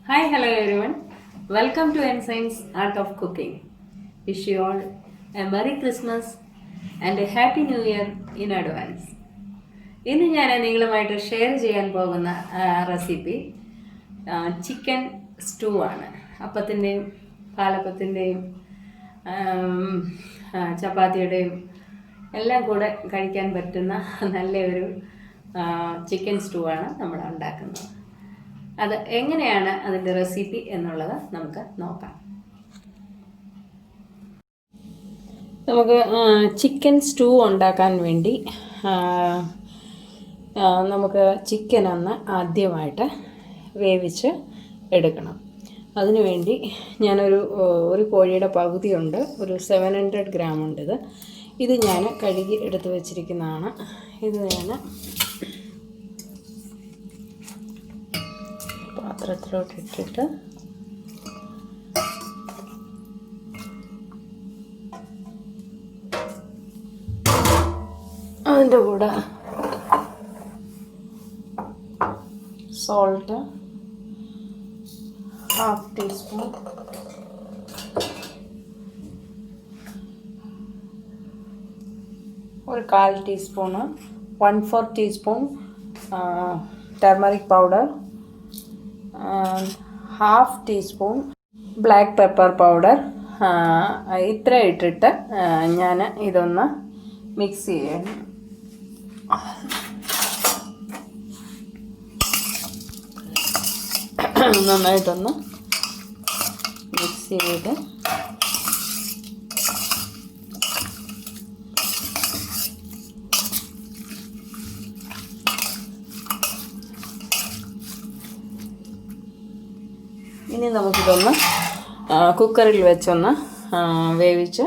Hi, hello everyone. Welcome to Ensign's Art of Cooking. Wish you all a Merry Christmas and a Happy New Year in advance. ഇന്ന് ഞാൻ നിങ്ങളുമായിട്ട് share ചെയ്യാൻ പോകുന്ന recipe chicken stew ആണ്. അപ്പത്തിൻ്റെയും പാലപ്പത്തിൻ്റെയും ചപ്പാത്തിയുടെയും എല്ലാം കൂടെ കഴിക്കാൻ പറ്റുന്ന നല്ലൊരു ചിക്കൻ സ്റ്റൂ ആണ് നമ്മൾ ഉണ്ടാക്കുന്നത്. അത് എങ്ങനെയാണ് അതിൻ്റെ റെസിപ്പി എന്നുള്ളത് നമുക്ക് നോക്കാം. നമുക്ക് ചിക്കൻ സ്റ്റൂ ഉണ്ടാക്കാൻ വേണ്ടി നമുക്ക് ചിക്കൻ ഒന്ന് ആദ്യമായിട്ട് വേവിച്ച് എടുക്കണം. അതിനുവേണ്ടി ഞാനൊരു കോഴിയുടെ പകുതിയുണ്ട്, ഒരു 700 ഗ്രാം ഉണ്ട്. ഇത് ഞാൻ കഴുകി എടുത്ത് വെച്ചിരിക്കുന്നതാണ്. ഇത് ഞാൻ പാത്രത്തിലോട്ട് ഇട്ടിട്ട് അതിൻ്റെ കൂടെ സോൾട്ട് 1/2 ടീസ്പൂൺ, ഒരു 1/4 teaspoon, 1/4 teaspoon turmeric powder, 1/2 teaspoon black pepper powder. ഇത്ര ഇട്ടിട്ട് ഞാൻ ഇതൊന്ന് മിക്സ് ചെയ്യണം. നന്നായിട്ടൊന്ന് മിക്സ് ചെയ്ത് ഇനി നമുക്കിതൊന്ന് കുക്കറിൽ വെച്ചൊന്ന് വേവിച്ച്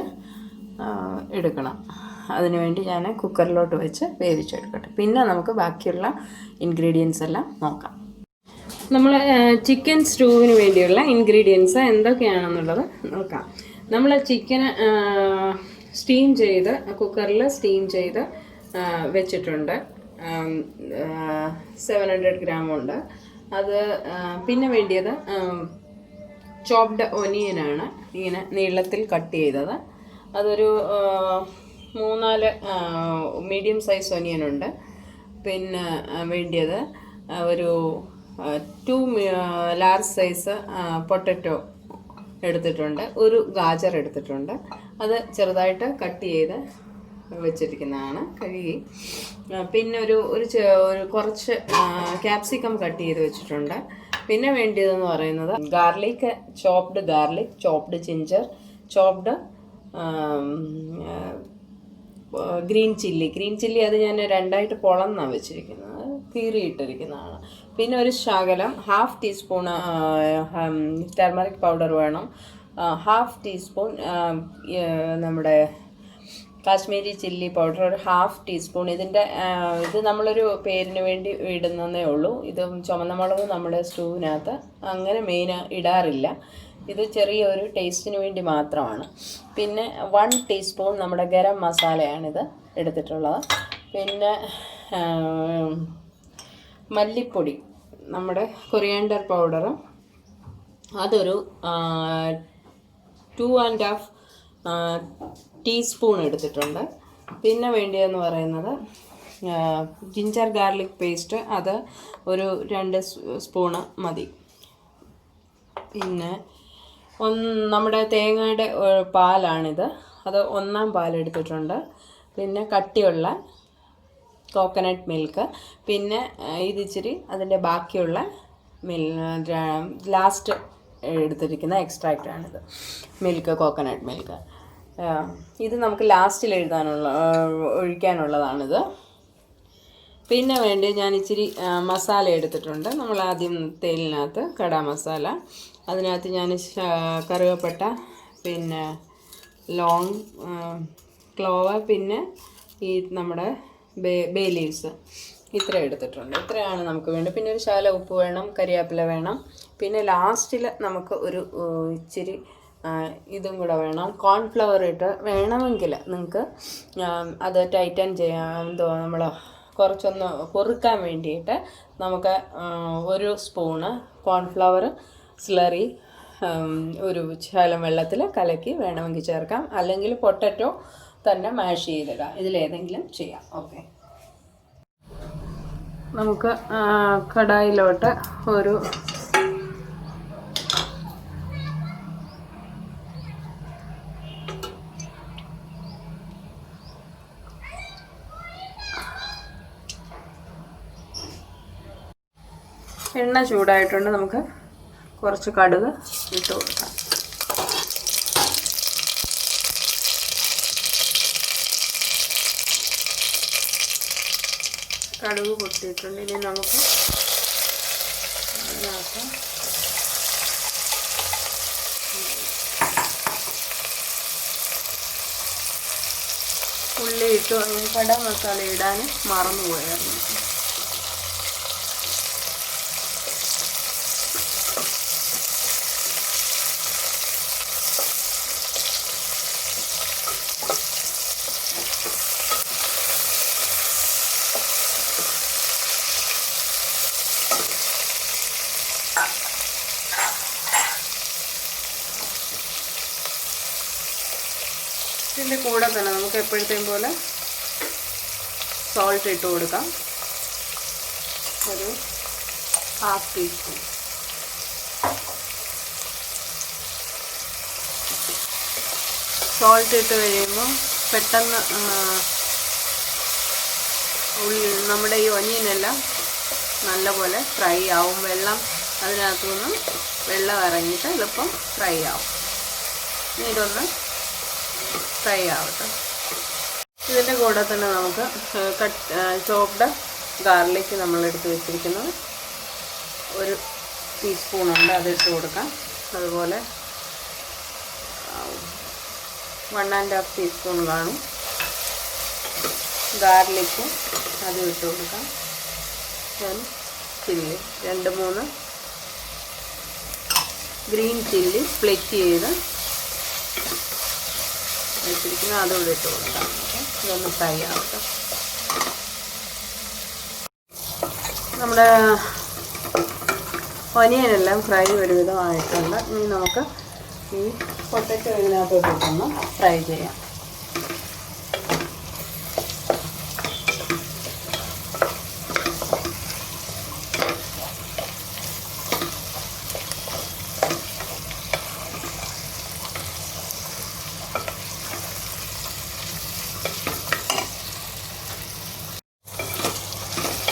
എടുക്കണം. അതിനുവേണ്ടി ഞാൻ കുക്കറിലോട്ട് വെച്ച് വേവിച്ചെടുക്കട്ടെ. പിന്നെ നമുക്ക് ബാക്കിയുള്ള ഇൻഗ്രീഡിയൻസ് എല്ലാം നോക്കാം. നമ്മൾ ചിക്കൻ സ്റ്റൂവിന് വേണ്ടിയുള്ള ഇൻഗ്രീഡിയൻസ് എന്തൊക്കെയാണെന്നുള്ളത് നോക്കാം. നമ്മൾ ചിക്കന് കുക്കറിൽ സ്റ്റീം ചെയ്ത് വെച്ചിട്ടുണ്ട്. 700 ഗ്രാം ഉണ്ട്. അത് പിന്നെ വേണ്ടിയത് ചോപ്ഡ് ഒനിയനാണ്, ഇങ്ങനെ നീളത്തിൽ കട്ട് ചെയ്തത്. അതൊരു 3-4 മീഡിയം സൈസ് ഒനിയനുണ്ട്. പിന്നെ വേണ്ടിയത് ഒരു 2 ലാർജ് സൈസ് പൊട്ടറ്റോ എടുത്തിട്ടുണ്ട്, ഒരു ഗാജർ എടുത്തിട്ടുണ്ട്. അത് ചെറുതായിട്ട് കട്ട് ചെയ്ത് വെച്ചിരിക്കുന്നതാണ്, കഴുകി. പിന്നെ ഒരു കുറച്ച് ക്യാപ്സിക്കം കട്ട് ചെയ്ത് വെച്ചിട്ടുണ്ട്. പിന്നെ വേണ്ടിയതെന്ന് പറയുന്നത് garlic, chopped ginger, chopped green chilli. അത് ഞാൻ 2ആയിട്ട് പൊളന്നാണ് വെച്ചിരിക്കുന്നത്, കീറിയിട്ടിരിക്കുന്നതാണ്. പിന്നെ ഒരു ശകലം 1/2 ടീസ്പൂൺ ടർമറിക് പൗഡർ വേണം, 1/2 ടീസ്പൂൺ നമ്മുടെ കാശ്മീരി ചില്ലി പൗഡർ, ഒരു 1/2 ടീസ്പൂൺ. ഇത് നമ്മളൊരു പേരിന് വേണ്ടി ഇടുന്നതേ ഉള്ളൂ. ഇത് ചുവന്ന മുളക് നമ്മുടെ സ്റ്റൂവിനകത്ത് അങ്ങനെ മെയിൻ ഇടാറില്ല. ഇത് ചെറിയൊരു ടേസ്റ്റിന് വേണ്ടി മാത്രമാണ്. പിന്നെ 1 ടീസ്പൂൺ നമ്മുടെ ഗരം മസാലയാണിത് എടുത്തിട്ടുള്ളത്. പിന്നെ മല്ലിപ്പൊടി, നമ്മുടെ കൊറിയാണ്ടർ പൗഡർ, അതൊരു 2.5 ടീസ്പൂൺ എടുത്തിട്ടുണ്ട്. പിന്നെ വേണ്ടിയതെന്ന് പറയുന്നത് ജിഞ്ചർ ഗാർലിക് പേസ്റ്റ്, അത് ഒരു 2 സ്പൂണ് മതി. പിന്നെ നമ്മുടെ തേങ്ങയുടെ പാലാണിത്, അത് 1 പാലെടുത്തിട്ടുണ്ട്. പിന്നെ കട്ടിയുള്ള കോക്കനട്ട് മിൽക്ക്. പിന്നെ ഇതിച്ചിരി അതിൻ്റെ ബാക്കിയുള്ള ലാസ്റ്റ് എടുത്തിരിക്കുന്ന എക്സ്ട്രാക്റ്റാണിത്, കോക്കനട്ട് മിൽക്ക്. ഇത് നമുക്ക് ലാസ്റ്റിൽ ഒഴിക്കാനുള്ളതാണിത്. പിന്നെ വേണ്ടി ഞാൻ ഇച്ചിരി മസാല എടുത്തിട്ടുണ്ട്. നമ്മൾ ആദ്യം തേലിനകത്ത് കടാ മസാല, അതിനകത്ത് ഞാൻ കറുവപ്പട്ട, പിന്നെ ലോങ്, ക്ലോവ്, പിന്നെ ഈ നമ്മുടെ ബേ ലീവ്സ്, ഇത്ര എടുത്തിട്ടുണ്ട്. ഇത്രയാണ് നമുക്ക് വേണ്ടത്. പിന്നെ ഒരു ശകലം ഉപ്പ് വേണം, കരിയാപ്പില വേണം. പിന്നെ ലാസ്റ്റിൽ നമുക്ക് ഒരു ഇച്ചിരി ഇതും കൂടെ വേണം, കോൺഫ്ലവർ ഇട്ട് വേണമെങ്കിൽ നിങ്ങൾക്ക് അത് ടൈറ്റൻ ചെയ്യാം. നമ്മൾ കുറച്ചൊന്ന് പൊറുക്കാൻ വേണ്ടിയിട്ട് നമുക്ക് 1 സ്പൂണ് കോൺഫ്ലവർ സ്ലറി ഒരു ശകലം വെള്ളത്തിൽ കലക്കി വേണമെങ്കിൽ ചേർക്കാം, അല്ലെങ്കിൽ പൊട്ടറ്റോ തന്നെ മാഷ് ചെയ്തിടാം. ഇതിലേതെങ്കിലും ചെയ്യാം. ഓക്കെ, നമുക്ക് കടായിലോട്ട് ഒരു എണ്ണ ചൂടായിട്ടുണ്ട്. നമുക്ക് കുറച്ച് കടുക് ഇട്ട് കൊടുക്കാം. കടുക് പൊട്ടിയിട്ടുണ്ട്. ഇനി നമുക്ക് അതിനകത്ത് ഉള്ളി ഇട്ടു. ഗരം മസാല ഇടാൻ മറന്നുപോയായിരുന്നു. ഇതിൻ്റെ കൂടെ തന്നെ നമുക്ക് എപ്പോഴത്തെയും പോലെ സോൾട്ട് ഇട്ട് കൊടുക്കാം. ഒരു 1/2 ടീസ്പൂൺ. സോൾട്ട് ഇട്ട് കഴിയുമ്പോൾ പെട്ടെന്ന് നമ്മുടെ ഈ ഒനിയനെല്ലാം നല്ലപോലെ ഫ്രൈ ആവും. വെള്ളം അതിനകത്തുനിന്ന് വെള്ളം ഇറങ്ങിയിട്ട് എളുപ്പം ഫ്രൈ ആവും. ഇനി ഇതൊന്ന് ഫ്രൈ ആവട്ടെ. ഇതിൻ്റെ കൂടെ തന്നെ നമുക്ക് ചോപ്ഡ് ഗാർലിക് നമ്മളെടുത്ത് വെച്ചിരിക്കുന്നത് 1 ടീസ്പൂണുണ്ട്, അതിട്ട് കൊടുക്കാം. അതുപോലെ 1½ ടീസ്പൂൺ കാണും ഗാർലിക്ക്, അത് ഇട്ട് കൊടുക്കാം. ചില്ലി 2-3 ഗ്രീൻ ചില്ലി സ്പ്ലിറ്റ് ചെയ്ത് വെച്ചിരിക്കുന്നത്, അതുകൂടെ ഇട്ട് കൊടുക്കാം. ഇതൊന്ന് ഫ്രൈ ആവട്ടെ. നമ്മുടെ ഒനിയനെല്ലാം ഫ്രൈ ഒരുവിധമായിട്ടുണ്ട്. ഇനി നമുക്ക് ഈ പൊട്ടറ്റോ ഇതിനകത്തോട്ടൊന്ന് ഫ്രൈ ചെയ്യാം.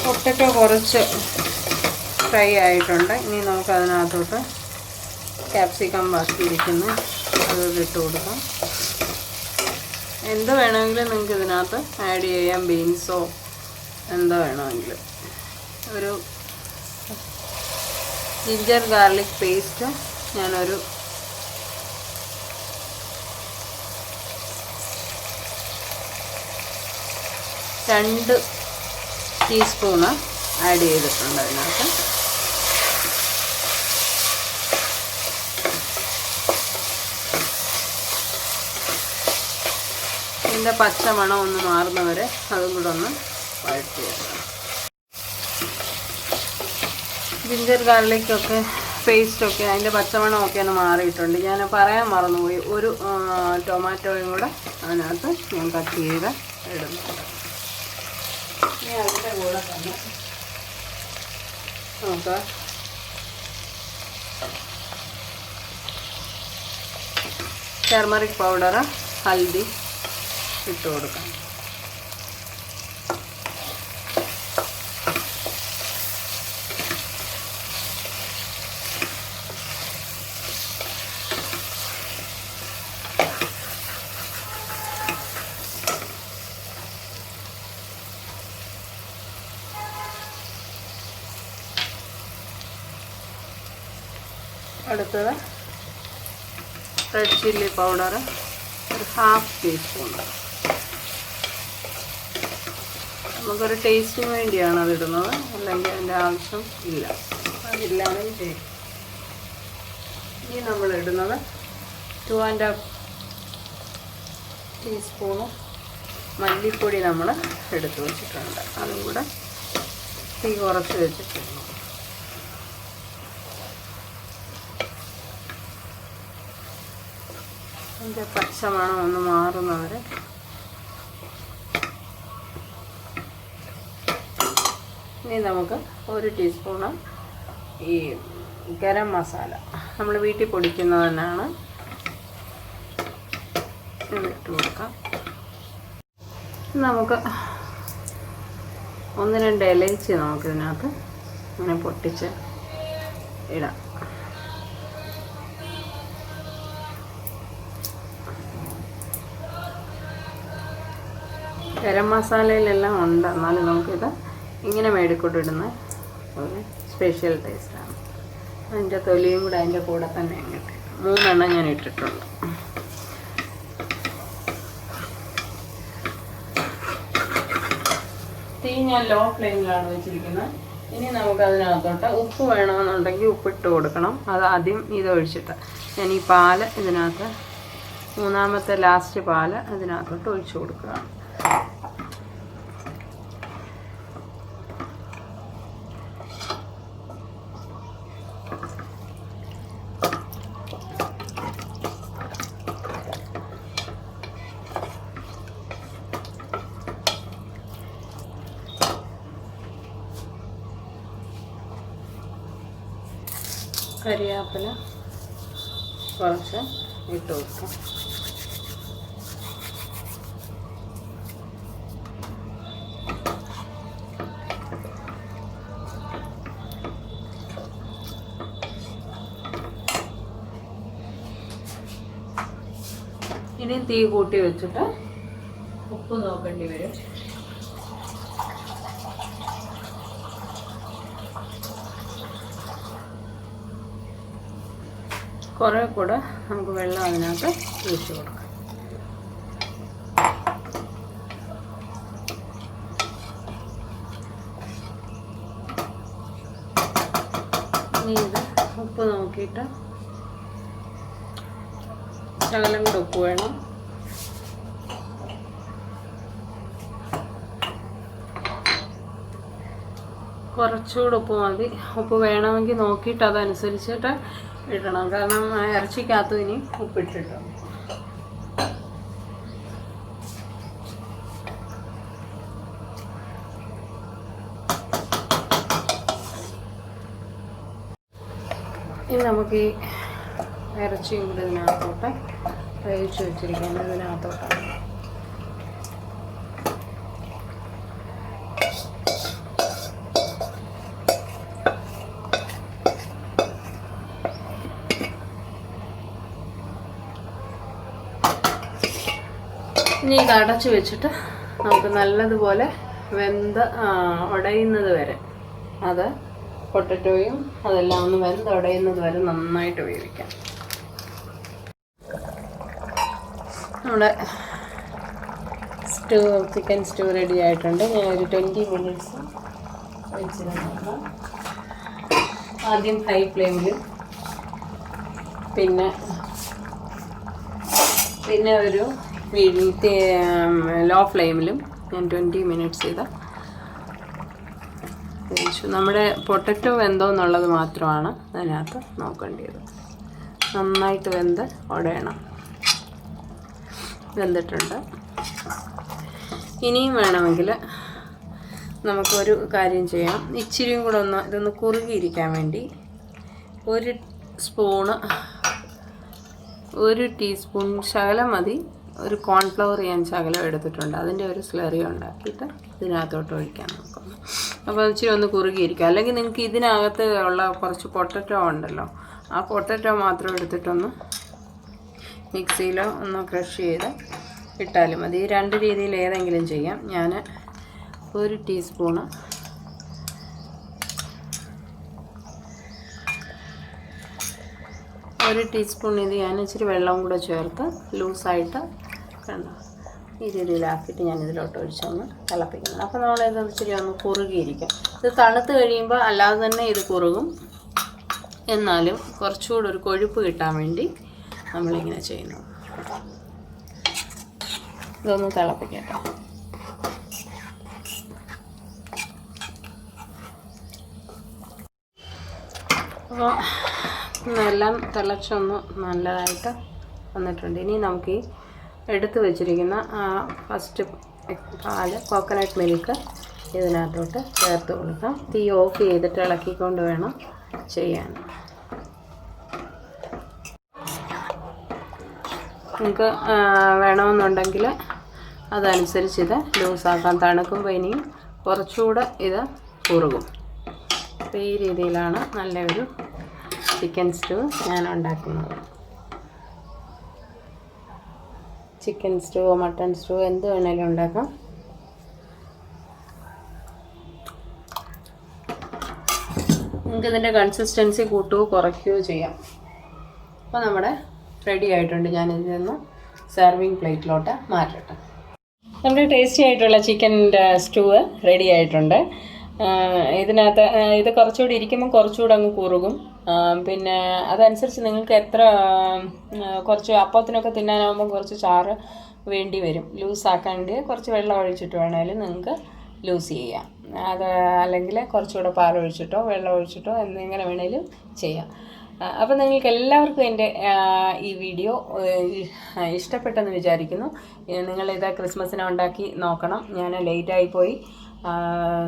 പൊട്ടറ്റോ കുറച്ച് ഫ്രൈ ആയിട്ടുണ്ട്. ഇനി നമുക്ക് അതിനകത്തോട്ട് ക്യാപ്സിക്കം ബാക്കിയിരിക്കുന്നു, അതോടെ ഇട്ട് കൊടുക്കാം. എന്ത് വേണമെങ്കിലും നിങ്ങൾക്ക് ഇതിനകത്ത് ആഡ് ചെയ്യാം, ബീൻസോ എന്തോ വേണമെങ്കിലും. ഒരു ജിഞ്ചർ ഗാർലിക് പേസ്റ്റ് ഞാനൊരു 2 ടീസ്പൂണ് ആഡ് ചെയ്തിട്ടുണ്ട് അതിനകത്ത്. ഇതിൻ്റെ പച്ചമണം ഒന്ന് മാറുന്നവരെ അതും കൂടെ ഒന്ന് വഴറ്റി വെക്കണം. ജിഞ്ചർ ഗാർലിക്കൊക്കെ പേസ്റ്റൊക്കെ അതിൻ്റെ പച്ചമണമൊക്കെ ഒന്ന് മാറിയിട്ടുണ്ട്. ഞാൻ പറയാൻ മറന്നുപോയി, ഒരു ടൊമാറ്റോയും കൂടെ അതിനകത്ത് ഞാൻ കട്ട് ചെയ്ത് ഇടുന്നുണ്ട്. ഇനി അതിൻ്റെ കൂടെ തന്നെ നമുക്ക് ടർമറിക് പൗഡർ, ഹൽദി ഇട്ട് കൊടുക്കാം. അടുത്തത് റെഡ് ചില്ലി പൗഡർ ഒരു 1/2 ടീസ്പൂൺ. നമുക്കൊരു ടേസ്റ്റിന് വേണ്ടിയാണ് അതിടുന്നത്, അല്ലെങ്കിൽ അതിൻ്റെ ആവശ്യം ഇല്ല. അതില്ലാതെയും ചെയ്യും. ഇനി നമ്മൾ ഇടുന്നത് 2½ ടീസ്പൂണ് മല്ലിപ്പൊടി നമ്മൾ എടുത്ത് വെച്ചിട്ടുണ്ട്. അതും കൂടെ തീ കുറച്ച് വെച്ചിട്ടുണ്ട്. അതിൻ്റെ പച്ചമണം ഒന്ന് മാറുന്നവരെ ഇനി നമുക്ക് 1 ടീസ്പൂണ് ഈ ഗരം മസാല നമ്മൾ വീട്ടിൽ പൊടിക്കുന്നത് തന്നെയാണ് ഇട്ട് കൊടുക്കാം. നമുക്ക് 1-2 ഇലയിച്ച് നമുക്കിതിനകത്ത് ഇങ്ങനെ പൊട്ടിച്ച് ഇടാം. ഗരം മസാലയിലെല്ലാം ഉണ്ട്, എന്നാലും നമുക്കിത് ഇങ്ങനെ മേടിക്കൊണ്ടിടുന്ന ഒരു സ്പെഷ്യൽ ടേസ്റ്റാണ്. അതിൻ്റെ തൊലിയും കൂടെ അതിൻ്റെ കൂടെ തന്നെ ഇങ്ങോട്ട് 3 എണ്ണം ഞാൻ ഇട്ടിട്ടുണ്ട്. തീ ഞാൻ ലോ ഫ്ലെയിമിലാണ് വെച്ചിരിക്കുന്നത്. ഇനി നമുക്കതിനകത്തോട്ട് ഉപ്പ് വേണമെന്നുണ്ടെങ്കിൽ ഉപ്പിട്ട് കൊടുക്കണം. അത് ആദ്യം ഇതൊഴിച്ചിട്ട് ഞാൻ ഈ പാല് ഇതിനകത്ത് 3ാമത്തെ ലാസ്റ്റ് പാല് ഇതിനകത്തോട്ട് ഒഴിച്ചു കൊടുക്കുകയാണ്. കരിയാപ്പില കുറച്ച് ഇട്ട് കൊടുക്കാം. ഇനി തീ കൂട്ടി വെച്ചിട്ട് ഉപ്പ് നോക്കേണ്ടി വരും. കുറേ കൂടെ നമുക്ക് വെള്ളം അതിനകത്ത് ഒഴിച്ച് കൊടുക്കാം. ഇനി ഇത് ഉപ്പ് നോക്കിയിട്ട് ശകലം കൂടെ ഉപ്പ് വേണം. കുറച്ചുകൂടെ ഉപ്പ് മതി. ഉപ്പ് വേണമെങ്കിൽ നോക്കിയിട്ട് അതനുസരിച്ചിട്ട് ഇടണം, കാരണം ഇറച്ചിക്കകത്ത് ഇനി ഉപ്പിട്ടിട്ടു. ഇനി നമുക്ക് ഈ ഇറച്ചിയും കൂടെ ഇതിനകത്തോട്ട് വേവിച്ച് വെച്ചിരിക്കുന്നത് ഇതിനകത്തോട്ടാണ്. ഇനി ഇത് അടച്ച് വെച്ചിട്ട് നമുക്ക് നല്ലതുപോലെ ഉടയുന്നത് വരെ, അത് പൊട്ടറ്റോയും അതെല്ലാം ഒന്ന് ഉടയുന്നത് വരെ നന്നായിട്ട് വേവിക്കാം. നമ്മുടെ ചിക്കൻ സ്റ്റൂ റെഡി ആയിട്ടുണ്ട്. ഞാൻ ഒരു 20 മിനിറ്റ്സ് വെച്ചിരുന്നു. ആദ്യം ഹൈ ഫ്ലെയിമിൽ, പിന്നെ ഒരു ലോ ഫ്ലെയിമിലും ഞാൻ 20 മിനിറ്റ്സ് ചെയ്ത് വേവിച്ചു. നമ്മുടെ പൊട്ടറ്റോ വെന്തോ എന്നുള്ളത് മാത്രമാണ് അതിനകത്ത് നോക്കേണ്ടത്. നന്നായിട്ട് ഉടയണം. വെന്തിട്ടുണ്ട്. ഇനിയും വേണമെങ്കിൽ നമുക്കൊരു കാര്യം ചെയ്യാം. ഇച്ചിരിയും കൂടെ ഇതൊന്ന് കുറുകിയിരിക്കാൻ വേണ്ടി 1 ടീസ്പൂൺ ശകലം മതി, ഒരു കോൺഫ്ലവർ ഞാൻ ശകലം എടുത്തിട്ടുണ്ട്. അതിൻ്റെ ഒരു സ്ലറി ഉണ്ടാക്കിയിട്ട് ഇതിനകത്തോട്ട് ഒഴിക്കാൻ നോക്കാം. അപ്പോൾ ഇച്ചിരി ഒന്ന് കുറുകിയിരിക്കുക. അല്ലെങ്കിൽ നിങ്ങൾക്ക് ഇതിനകത്ത് ഉള്ള കുറച്ച് പൊട്ടറ്റോ ഉണ്ടല്ലോ, ആ പൊട്ടറ്റോ മാത്രം എടുത്തിട്ടൊന്ന് മിക്സിയിലോ ഒന്ന് ക്രഷ് ചെയ്ത് ഇട്ടാലും മതി. ഈ 2 രീതിയിൽ ഏതെങ്കിലും ചെയ്യാം. ഞാൻ 1 ടീസ്പൂണ് ഇത് ഞാൻ ഇച്ചിരി വെള്ളം കൂടെ ചേർത്ത് ലൂസായിട്ട് കണ്ടോ ഈ രീതിയിലാക്കിയിട്ട് ഞാൻ ഇതിലോട്ട് ഒഴിച്ചൊന്ന് തിളപ്പിക്കണം. അപ്പോൾ നമ്മളിത് ഇച്ചിരി ഒന്ന് കുറുകിയിരിക്കും. ഇത് തണുത്ത് കഴിയുമ്പോൾ അല്ലാതെ തന്നെ ഇത് കുറുകും. എന്നാലും കുറച്ചുകൂടെ ഒരു കൊഴുപ്പ് കിട്ടാൻ വേണ്ടി നമ്മളിങ്ങനെ ചെയ്യുന്നു. ഇതൊന്ന് തിളപ്പിക്കട്ടോ. അപ്പോൾ എല്ലാം തിളച്ചൊന്ന് നല്ലതായിട്ട് വന്നിട്ടുണ്ട്. ഇനി നമുക്ക് ഈ എടുത്തു വച്ചിരിക്കുന്ന ഫസ്റ്റ് പാല് കോക്കനട്ട് മിൽക്ക് ഇതിനകത്തോട്ട് ചേർത്ത് കൊടുക്കാം. തീ ഓഫ് ചെയ്തിട്ട് ഇളക്കിക്കൊണ്ട് വേണം ചെയ്യാൻ. നിങ്ങൾക്ക് വേണമെന്നുണ്ടെങ്കിൽ അതനുസരിച്ച് ഇത് ലൂസാക്കാം. തണുക്കുമ്പോൾ ഇനിയും കുറച്ചുകൂടെ ഇത് കുറുകും. അപ്പോൾ ഈ രീതിയിലാണ് നല്ലൊരു ചിക്കൻ സ്റ്റൂ ഞാൻ ഉണ്ടാക്കുന്നത്. ചിക്കൻ സ്റ്റൂ, മട്ടൺ സ്റ്റൂ എന്ത് വേണേലും ഉണ്ടാക്കാം. നിങ്ങൾക്ക് ഇതിൻ്റെ കൺസിസ്റ്റൻസി കൂട്ടുകയോ കുറയ്ക്കുകയോ ചെയ്യാം. അപ്പോൾ നമ്മുടെ റെഡി ആയിട്ടുണ്ട്. ഞാനിതിൽ നിന്ന് സെർവിങ് പ്ലേറ്റിലോട്ട് മാറ്റട്ടെ. നമ്മുടെ ടേസ്റ്റി ആയിട്ടുള്ള ചിക്കൻ്റെ സ്റ്റൂ റെഡി ആയിട്ടുണ്ട്. ഇതിനകത്ത് ഇത് കുറച്ചുകൂടി ഇരിക്കുമ്പോൾ കുറച്ചുകൂടെ അങ്ങ് കുറുകും. പിന്നെ അതനുസരിച്ച് നിങ്ങൾക്ക് എത്ര കുറച്ച് അപ്പത്തിനൊക്കെ തിന്നാനാകുമ്പോൾ കുറച്ച് ചാറ് വേണ്ടി വരും. ലൂസാക്കാണ്ട് കുറച്ച് വെള്ളം ഒഴിച്ചിട്ട് വേണമെങ്കിലും നിങ്ങൾക്ക് ലൂസ് ചെയ്യാം. അത് അല്ലെങ്കിൽ കുറച്ചുകൂടെ പാലൊഴിച്ചിട്ടോ വെള്ളം ഒഴിച്ചിട്ടോ എങ്ങനെ വേണമെങ്കിലും ചെയ്യാം. അപ്പോൾ നിങ്ങൾക്ക് എല്ലാവർക്കും എൻ്റെ ഈ വീഡിയോ ഇഷ്ടപ്പെട്ടെന്ന് വിചാരിക്കുന്നു. നിങ്ങളിത് ക്രിസ്മസിന് ഉണ്ടാക്കി നോക്കണം. ഞാൻ ലേറ്റായിപ്പോയി,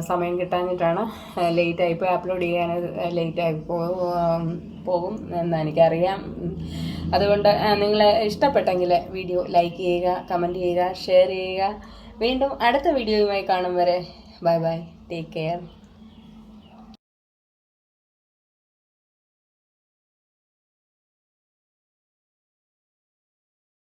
സമയം കിട്ടാഞ്ഞിട്ടാണ് ലേറ്റായിപ്പോയി. അപ്ലോഡ് ചെയ്യാൻ ലേറ്റായി പോകും എന്ന് എനിക്കറിയാം. അതുകൊണ്ട് നിങ്ങൾ ഇഷ്ടപ്പെട്ടെങ്കിൽ വീഡിയോ ലൈക്ക് ചെയ്യുക, കമൻറ്റ് ചെയ്യുക, ഷെയർ ചെയ്യുക. വീണ്ടും അടുത്ത വീഡിയോയുമായി കാണും വരെ ബൈ ബൈ, ടേക്ക് കെയർ.